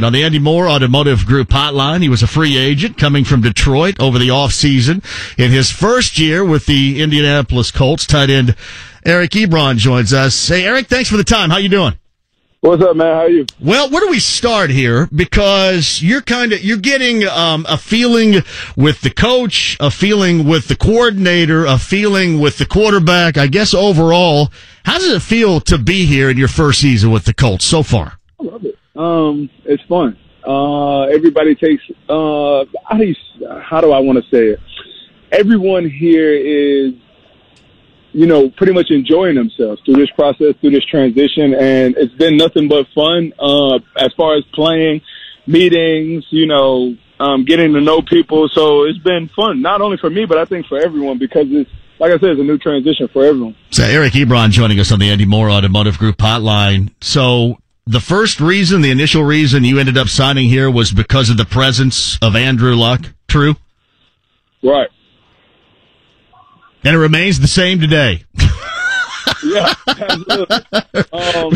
On the Andy Moore Automotive Group hotline. He was a free agent coming from Detroit over the offseason. In his first year with the Indianapolis Colts, tight end Eric Ebron joins us. Hey, Eric, thanks for the time. How you doing? What's up, man? How are you? Well, where do we start here? Because you're getting a feeling with the coach, a feeling with the coordinator, a feeling with the quarterback. I guess overall, how does it feel to be here in your first season with the Colts so far? I love it. It's fun. Everybody takes, how do I want to say it? Everyone here is, pretty much enjoying themselves through this process, through this transition. And it's been nothing but fun, as far as playing, meetings, getting to know people. So it's been fun, not only for me, but I think for everyone, because it's, like I said, it's a new transition for everyone. So Eric Ebron joining us on the Andy Moore Automotive Group hotline. So, the initial reason you ended up signing here was because of the presence of Andrew Luck, true? Right. And it remains the same today. Yeah, absolutely.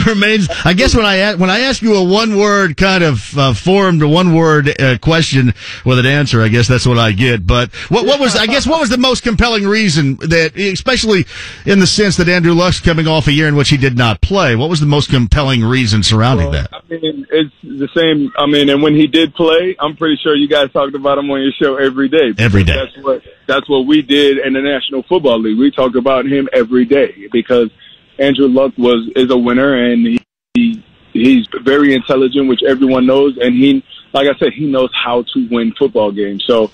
Remains. I guess when I ask you a one-word kind of formed one-word question with an answer, I guess that's what I get. But what was the most compelling reason that, especially in the sense that Andrew Luck's coming off a year in which he did not play? What was the most compelling reason surrounding that? I mean, it's the same. I mean, and when he did play, I'm pretty sure you guys talked about him on your show every day. Every day. That's what we did in the National Football League. We talked about him every day because Andrew Luck is a winner, and he's very intelligent, which everyone knows, and he knows how to win football games. So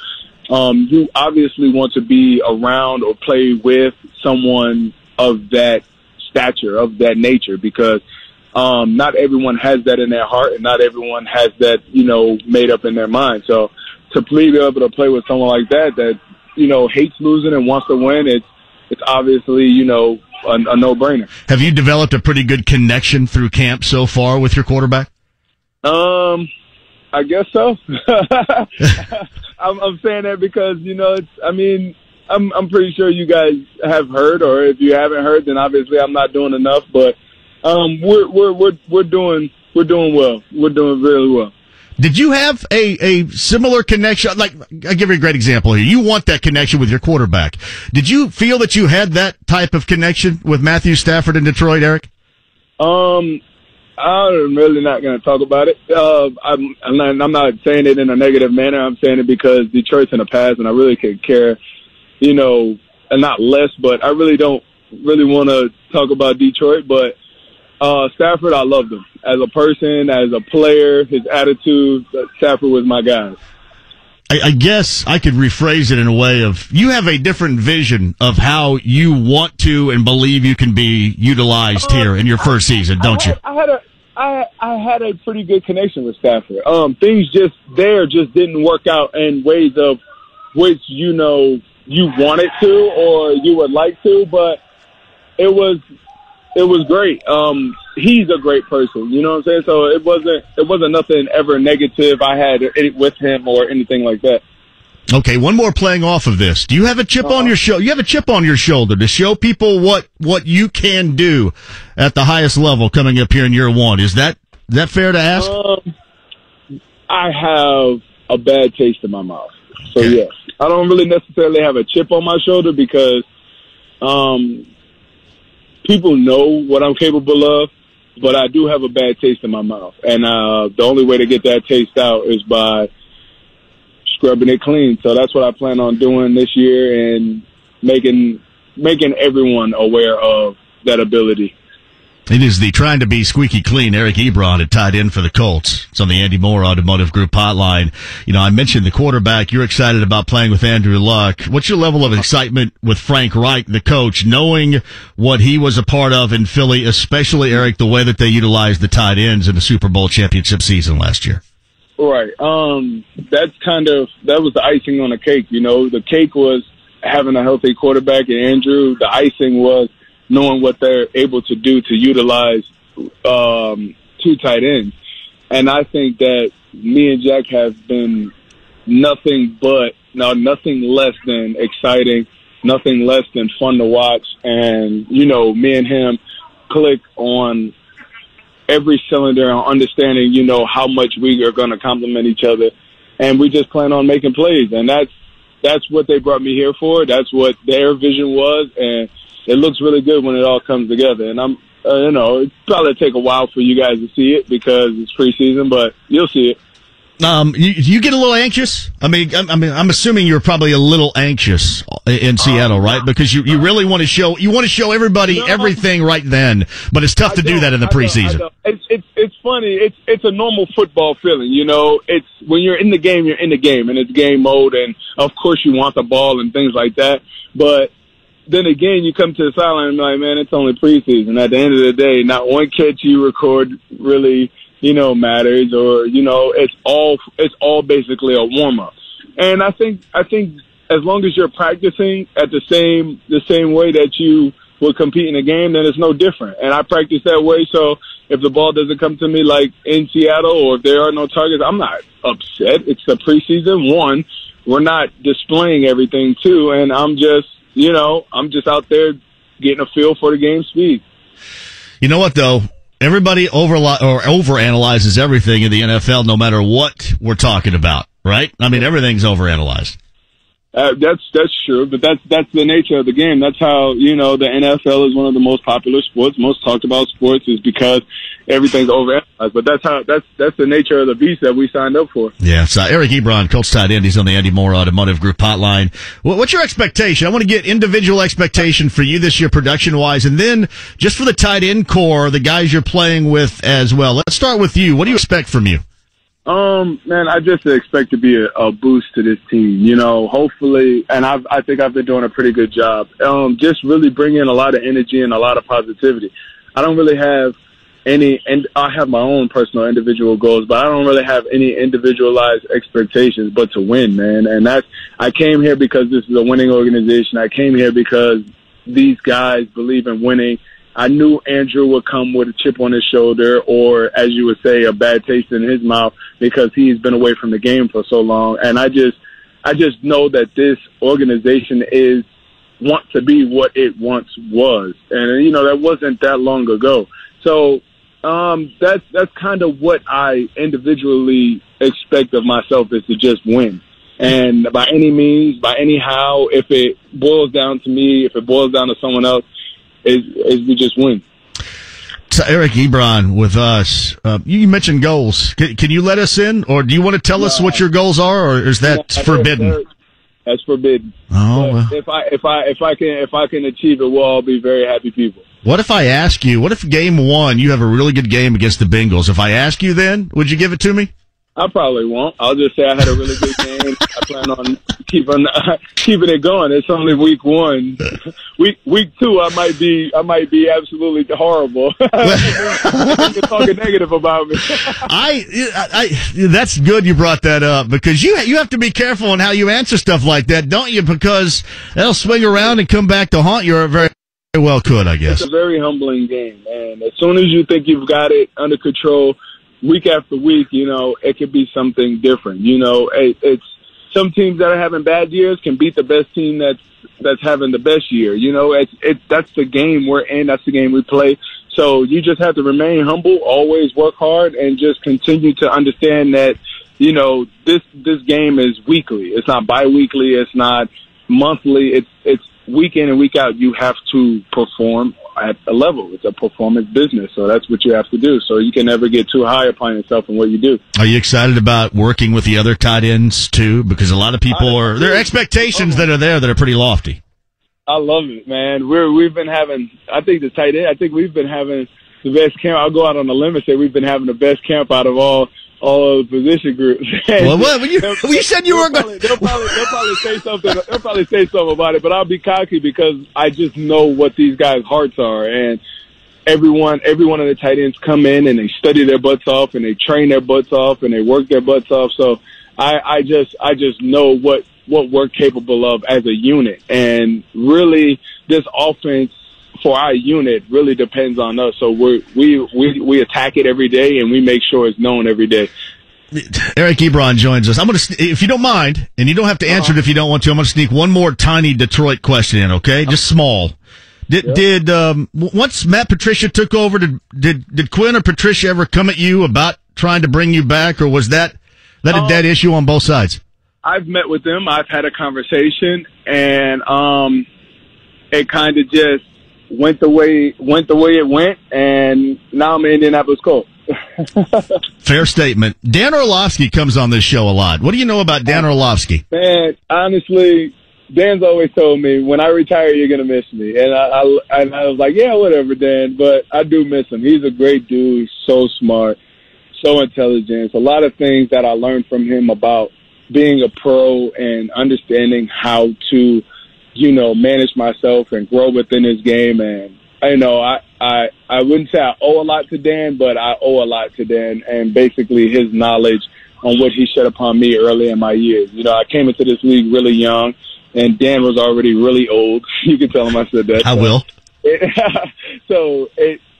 you obviously want to be around or play with someone of that stature, of that nature, because not everyone has that in their heart, and not everyone has that made up in their mind. So to be able to play with someone like that hates losing and wants to win, it's obviously a no-brainer. Have you developed a pretty good connection through camp so far with your quarterback? I guess so. I'm saying that because I'm pretty sure you guys have heard, or if you haven't heard, then obviously I'm not doing enough. But we're doing well. We're doing really well. Did you have a similar connection? Like, I'll give you a great example here. You want that connection with your quarterback. Did you feel that you had that type of connection with Matthew Stafford in Detroit, Eric? I'm really not going to talk about it. I'm not saying it in a negative manner. I'm saying it because Detroit's in the past, and I really could care, and not less, but I really don't really want to talk about Detroit. But Stafford, I loved him. As a person, as a player, his attitude, Stafford was my guy. I guess I could rephrase it in a way of, you have a different vision of how you want to and believe you can be utilized here in your first season, don't you? I had a pretty good connection with Stafford. Things just didn't work out in ways of which, you wanted to or you would like to, but it was great. He's a great person, you know what I'm saying? So it wasn't nothing ever negative I had with him or anything like that. Okay, one more playing off of this. Do you have a chip on your shoulder? You have a chip on your shoulder to show people what you can do at the highest level coming up here in year one. Is that fair to ask? I have a bad taste in my mouth. So okay. Yes. I don't really necessarily have a chip on my shoulder because people know what I'm capable of, but I do have a bad taste in my mouth. And the only way to get that taste out is by scrubbing it clean. So that's what I plan on doing this year and making everyone aware of that ability. It is the trying to be squeaky clean Eric Ebron at tight end for the Colts. It's on the Andy Moore Automotive Group hotline. I mentioned the quarterback. You're excited about playing with Andrew Luck. What's your level of excitement with Frank Reich, the coach, knowing what he was a part of in Philly, especially, Eric, the way that they utilized the tight ends in the Super Bowl championship season last year? Right. That was the icing on the cake. The cake was having a healthy quarterback, and Andrew, the icing was knowing what they're able to do to utilize two tight ends. And I think that me and Jack have been nothing less than exciting, nothing less than fun to watch. And, me and him click on every cylinder on understanding, how much we are going to complement each other. And we just plan on making plays. And that's what they brought me here for. That's what their vision was. And it looks really good when it all comes together. And I'm, it's probably take a while for you guys to see it because it's preseason, but you'll see it. You get a little anxious? I'm assuming you're probably a little anxious in Seattle, right? Because you really want to show everybody everything right then, but it's tough to do that in the preseason. It's funny. It's a normal football feeling, It's when you're in the game, and it's game mode, and of course you want the ball and things like that. But then again, you come to the sideline and be like, man, it's only preseason. At the end of the day, not one catch you record really matters, or it's all basically a warm up. And I think as long as you're practicing at the same way that you would compete in a game, then it's no different. And I practice that way, so if the ball doesn't come to me like in Seattle, or if there are no targets, I'm not upset. It's the preseason. One, we're not displaying everything. Two, and I'm just out there getting a feel for the game speed. You know what though? Everybody overanalyzes everything in the NFL, no matter what we're talking about, right? Everything's overanalyzed. That's true, but that's the nature of the game. That's how the NFL is one of the most popular sports, most talked about sports, is because everything's overanalyzed. But that's the nature of the beast that we signed up for. Yeah. So Eric Ebron, Colts tight end, he's on the Andy Moore Automotive Group hotline. What's your expectation? I want to get individual expectation for you this year, production wise, and then just for the tight end core, the guys you're playing with as well. Let's start with you. What do you expect from you? Man, I just expect to be a boost to this team, hopefully, and I think I've been doing a pretty good job. Just really bringing a lot of energy and a lot of positivity. I don't really have and I have my own personal individual goals, but I don't really have any individualized expectations but to win, man. And I came here because this is a winning organization. I came here because these guys believe in winning. I knew Andrew would come with a chip on his shoulder, or, as you would say, a bad taste in his mouth, because he's been away from the game for so long. And I just know that this organization wants to be what it once was. And, that wasn't that long ago. So that's kind of what I individually expect of myself, is to just win. And by any means, by any how, if it boils down to me, if it boils down to someone else, is we just win. So Eric Ebron with us. You mentioned goals. Can you let us in, or do you want to tell us what your goals are, or is that forbidden? That's forbidden. Oh, well. If I can achieve it, we'll all be very happy people. What if I ask you? What if game one you have a really good game against the Bengals? If I ask you, then would you give it to me? I probably won't. I'll just say I had a really good game. I plan on keeping it going. It's only week one. Week two, I might be absolutely horrible. You're talking negative about me. That's good you brought that up, because you have to be careful on how you answer stuff like that, don't you? Because that'll swing around and come back to haunt you. Very well could, I guess. It's a very humbling game, and as soon as you think you've got it under control, week after week, it could be something different. It's some teams that are having bad years can beat the best team that's having the best year. That's the game we're in. That's the game we play. So you just have to remain humble, always work hard, and just continue to understand that, this game is weekly. It's not bi-weekly. It's not monthly. It's week in and week out. You have to perform at a level. It's a performance business, so that's what you have to do. So you can never get too high upon yourself in what you do. Are you excited about working with the other tight ends too? Because a lot of people there are expectations that are pretty lofty. I love it, man. We've been having, I think we've been having the best camp. I'll go out on a limb and say we've been having the best camp out of all of the position groups. Well, you said you were going. They'll probably say something. They'll probably say something about it, but I'll be cocky because I just know what these guys' hearts are, and every one of the tight ends come in and they study their butts off and they train their butts off and they work their butts off. So I just know what we're capable of as a unit, and really this offense for our unit really depends on us. So we attack it every day, and we make sure it's known every day. Eric Ebron joins us. I'm going to, if you don't mind, and you don't have to answer it if you don't want to, I'm going to sneak one more tiny Detroit question in, okay? Just small. Did once Matt Patricia took over, did Quinn or Patricia ever come at you about trying to bring you back, or was that a dead issue on both sides? I've met with them. I've had a conversation, and it kind of just went the way it went, and now I'm in Indianapolis Colts. Fair statement. Dan Orlovsky comes on this show a lot. What do you know about Dan Orlovsky? Man, honestly, Dan's always told me, when I retire, you're going to miss me. And I was like, yeah, whatever, Dan. But I do miss him. He's a great dude. He's so smart, so intelligent. A lot of things that I learned from him about being a pro and understanding how to, manage myself and grow within this game. And, I wouldn't say I owe a lot to Dan, but I owe a lot to Dan and basically his knowledge on what he shed upon me early in my years. I came into this league really young. And Dan was already really old. You can tell him I said that. I will. So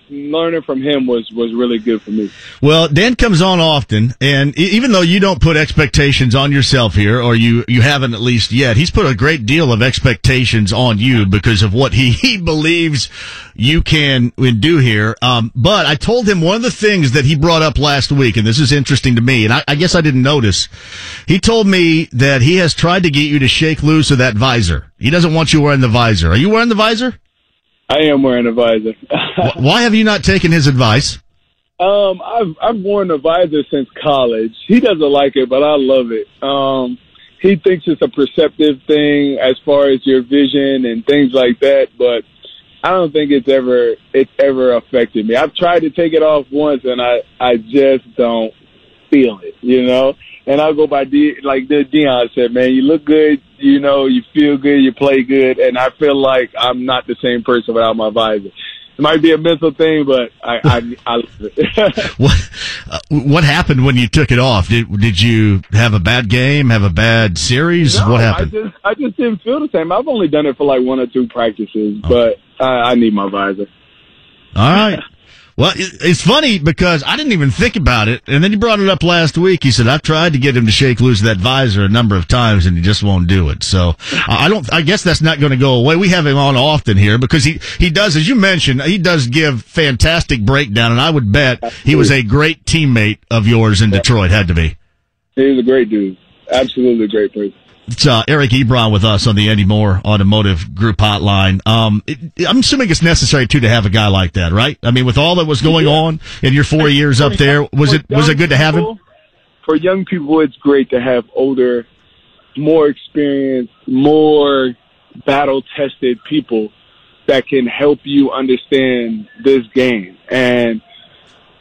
learning from him was really good for me. Well, Dan comes on often, and even though you don't put expectations on yourself here, or you haven't at least yet, he's put a great deal of expectations on you because of what he believes you can do here. But I told him one of the things that he brought up last week, and this is interesting to me, and I guess I didn't notice. He told me that he has tried to get you to shake loose of that visor. He doesn't want you wearing the visor. Are you wearing the visor? I am wearing a visor. Why have you not taken his advice? I've worn a visor since college. He doesn't like it, but I love it. He thinks it's a perceptive thing as far as your vision and things like that, but I don't think it's ever affected me. I've tried to take it off once, and I just don't feel it, And I'll go by like Deion said, man, you look good, you feel good, you play good, and I feel like I'm not the same person without my visor. It might be a mental thing, but I love it. What happened when you took it off? Did you have a bad game, have a bad series? No, what happened? I just didn't feel the same. I've only done it for like 1 or 2 practices, but I need my visor. All right. Well, it's funny because I didn't even think about it, and then he brought it up last week. He said, I've tried to get him to shake loose that visor a number of times, and he just won't do it. So I guess that's not going to go away. We have him on often here because he does, as you mentioned, he does give fantastic breakdown, and I would bet he was a great teammate of yours in Detroit, had to be. He's a great dude. Absolutely a great person. It's Eric Ebron with us on the Andy Moore Automotive Group Hotline. I'm assuming it's necessary too to have a guy like that, right? I mean, with all that was going on in your 4 years up there, was it good to have him? For young people, it's great to have older, more experienced, more battle-tested people that can help you understand this game and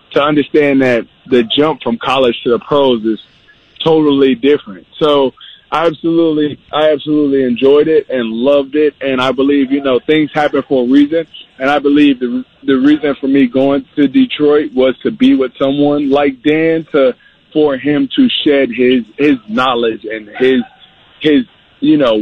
to understand that the jump from college to the pros is totally different. So I absolutely enjoyed it and loved it, and I believe, things happen for a reason, and I believe the reason for me going to Detroit was to be with someone like Dan, for him to shed his knowledge and his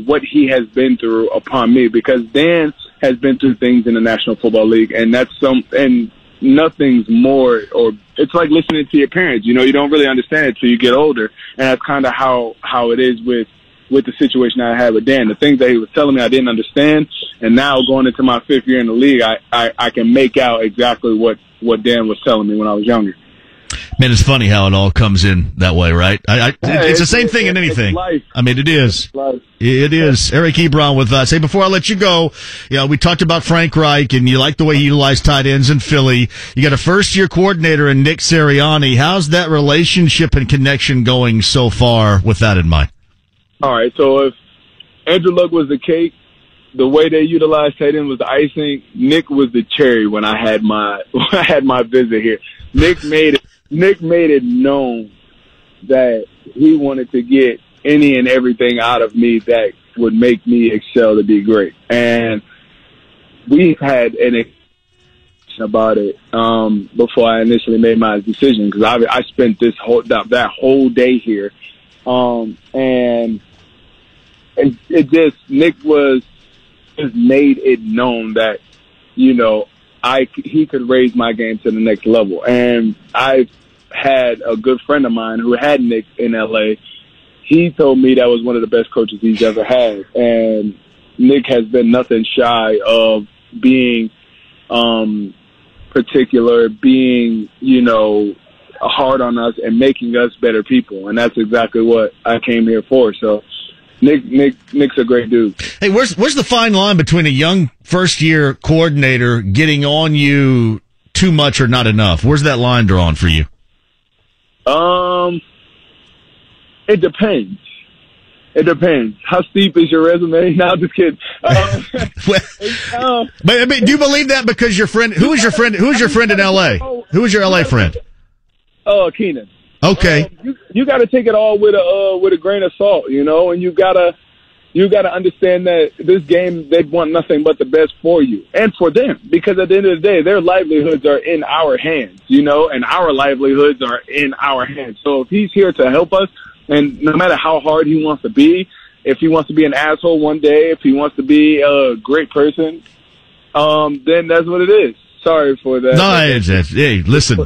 what he has been through upon me, because Dan has been through things in the National Football League, and and nothing's more, or it's like listening to your parents. You don't really understand it till you get older, and that's kind of how it is with the situation I had with Dan. The things that he was telling me I didn't understand, and now going into my 5th year in the league, I can make out exactly what Dan was telling me when I was younger. Man, it's funny how it all comes in that way, right? It's the same thing in anything. I mean, it is. It is. Eric Ebron with us. Hey, before I let you go, we talked about Frank Reich, and you like the way he utilized tight ends in Philly. You got a first-year coordinator in Nick Sirianni. How's that relationship and connection going so far with that in mind? All right, so if Andrew Luck was the cake, the way they utilized tight end was the icing. Nick was the cherry when I had my visit here. Nick made it known that he wanted to get any and everything out of me that would make me excel to be great. And we've had an discussion about it before I initially made my decision, because I spent that whole day here. And it just, Nick just made it known that, he could raise my game to the next level. And I've had a good friend of mine who had Nick in LA. He told me that was one of the best coaches he's ever had. And Nick has been nothing shy of being particular, being, hard on us and making us better people. And that's exactly what I came here for. So Nick's a great dude. Hey, where's the fine line between a young first-year coordinator getting on you too much or not enough? Where's that line drawn for you? It depends. It depends. How steep is your resume? No, I'm just kidding. But do you believe that because your friend? Who is your friend? Who is your friend in L.A.? Who is your L.A. friend? Keenan. Okay. You got to take it all with a grain of salt, and you gotta understand that this game, they want nothing but the best for you and for them, because at the end of the day, their livelihoods are in our hands, and our livelihoods are in our hands. So if he's here to help us, and no matter how hard he wants to be, if he wants to be an asshole one day, if he wants to be a great person, then that's what it is. Sorry for that. No, hey, listen.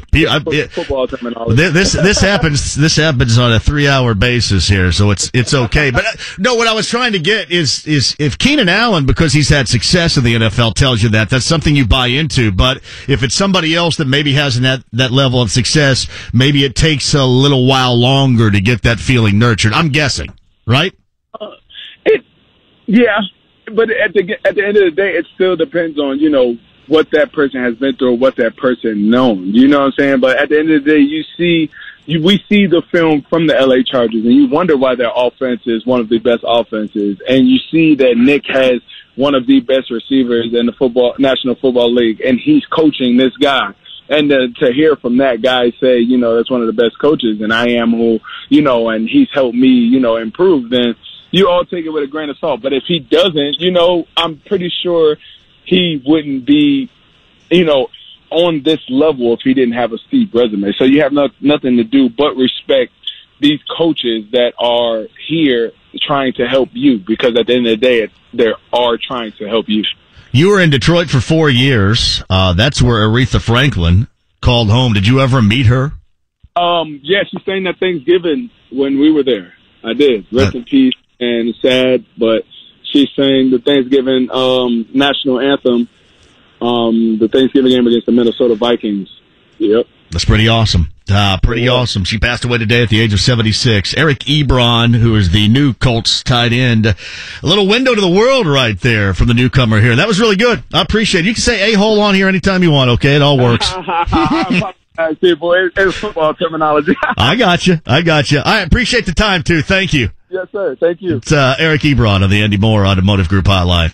Football terminology. This happens. This happens on a 3-hour basis here, so it's okay. But no, what I was trying to get is if Keenan Allen, because he's had success in the NFL, tells you that's something you buy into. But if it's somebody else that maybe hasn't had that level of success, maybe it takes a little while longer to get that feeling nurtured. I'm guessing, right? Yeah, but at the end of the day, it still depends on what that person has been through, or what that person known. You know what I'm saying? But at the end of the day, we see the film from the LA Chargers, and you wonder why their offense is one of the best offenses. And you see that Nick has one of the best receivers in the National Football League, and he's coaching this guy. And to hear from that guy say, that's one of the best coaches, and I am who, and he's helped me, improve, then you all take it with a grain of salt. But if he doesn't, I'm pretty sure he wouldn't be, on this level if he didn't have a steep resume. So you have nothing to do but respect these coaches that are here trying to help you, because at the end of the day, they are trying to help you. You were in Detroit for 4 years. That's where Aretha Franklin called home. Did you ever meet her? Yeah, she sang at Thanksgiving when we were there. I did. Rest in peace, and it's sad, but she sang the Thanksgiving national anthem, the Thanksgiving game against the Minnesota Vikings. Yep. That's pretty awesome. Awesome. She passed away today at the age of 76. Eric Ebron, who is the new Colts tight end. A little window to the world right there from the newcomer here. That was really good. I appreciate it. You can say a-hole on here anytime you want, okay? It all works. People, it's football terminology. I got you. I appreciate the time, too. Thank you. Yes, sir. Thank you. It's Eric Ebron of the Indy Automotive Group Hotline.